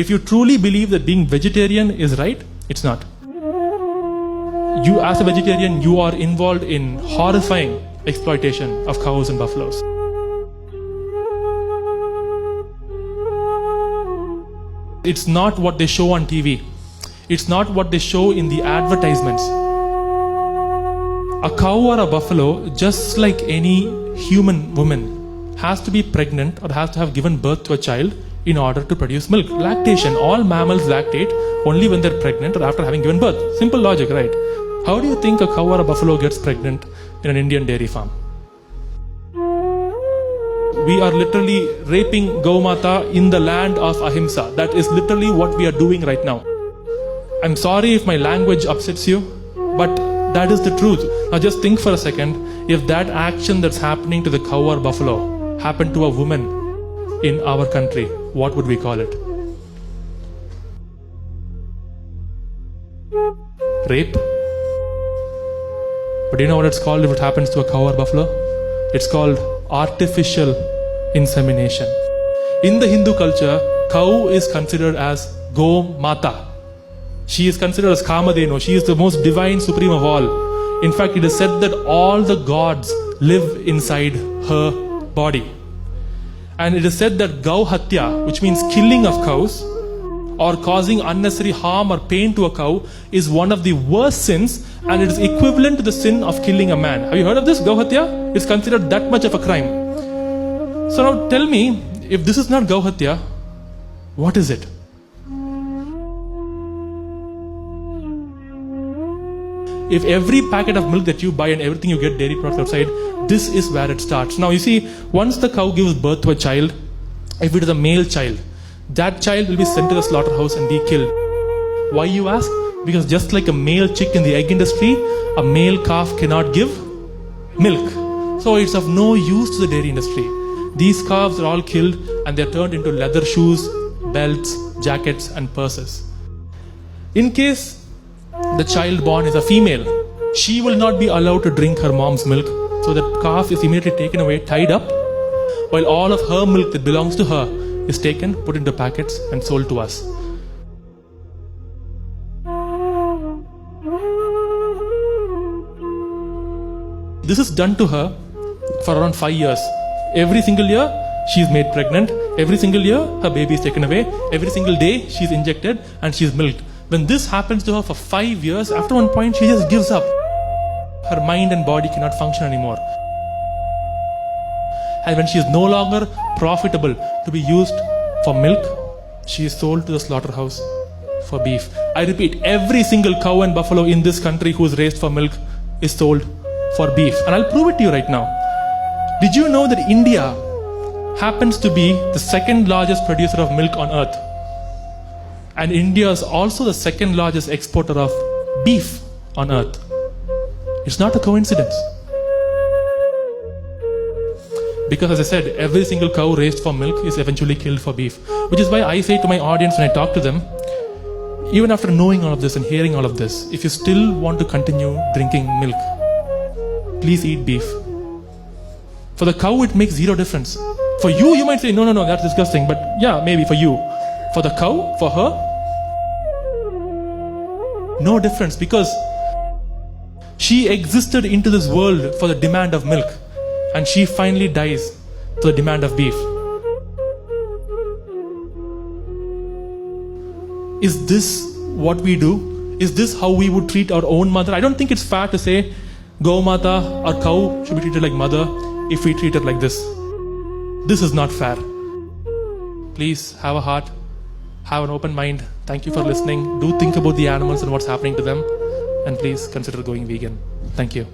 If you truly believe that being vegetarian is right, it's not. You as a vegetarian, you are involved in horrifying exploitation of cows and buffaloes. It's not what they show on TV. It's not what they show in the advertisements. A cow or a buffalo, just like any human woman, has to be pregnant or has to have given birth to a child in order to produce milk. Lactation, all mammals lactate only when they're pregnant or after having given birth. Simple logic, right? How do you think a cow or a buffalo gets pregnant in an Indian dairy farm? We are literally raping Gaumata in the land of Ahimsa. That is literally what we are doing right now. I'm sorry if my language upsets you, but that is the truth. Now just think for a second, if that action that's happening to the cow or buffalo happened to a woman in our country, what would we call it? Rape? But do you know what it's called if it happens to a cow or buffalo? It's called artificial insemination. In the Hindu culture, cow is considered as Gaumata. She is considered as Kamadhenu. She is the most divine, supreme of all. In fact, it is said that all the gods live inside her body. And it is said that Gauhatya, which means killing of cows, or causing unnecessary harm or pain to a cow, is one of the worst sins, and it is equivalent to the sin of killing a man. Have you heard of this? Gauhatya? It's considered that much of a crime. So now tell me, if this is not Gauhatya, what is it? If every packet of milk that you buy and everything you get dairy products outside, this is where it starts. Now you see, once the cow gives birth to a child, if it is a male child, that child will be sent to the slaughterhouse and be killed. Why, you ask? Because just like a male chick in the egg industry, a male calf cannot give milk. So it's of no use to the dairy industry. These calves are all killed and they're turned into leather shoes, belts, jackets and purses. In case the child born is a female, she will not be allowed to drink her mom's milk. So the calf is immediately taken away, tied up, while all of her milk that belongs to her is taken, put into packets and sold to us. This is done to her for around 5 years. Every single year, she is made pregnant. Every single year, her baby is taken away. Every single day, she is injected and she is milked. When this happens to her for 5 years, after one point, she just gives up. Her mind and body cannot function anymore. And when she is no longer profitable to be used for milk, she is sold to the slaughterhouse for beef. I repeat, every single cow and buffalo in this country who is raised for milk is sold for beef. And I'll prove it to you right now. Did you know that India happens to be the second largest producer of milk on earth? And India is also the second largest exporter of beef on earth. It's not a coincidence. Because as I said, every single cow raised for milk is eventually killed for beef. Which is why I say to my audience when I talk to them, even after knowing all of this and hearing all of this, if you still want to continue drinking milk, please eat beef. For the cow, it makes zero difference. For you, you might say, no, that's disgusting. But yeah, maybe for you. For the cow, for her, no difference, because she existed into this world for the demand of milk. And she finally dies for the demand of beef. Is this what we do? Is this how we would treat our own mother? I don't think it's fair to say Gaumata or cow should be treated like mother if we treat her like this. This is not fair. Please have a heart, have an open mind. Thank you for listening. Do think about the animals and what's happening to them. And please consider going vegan. Thank you.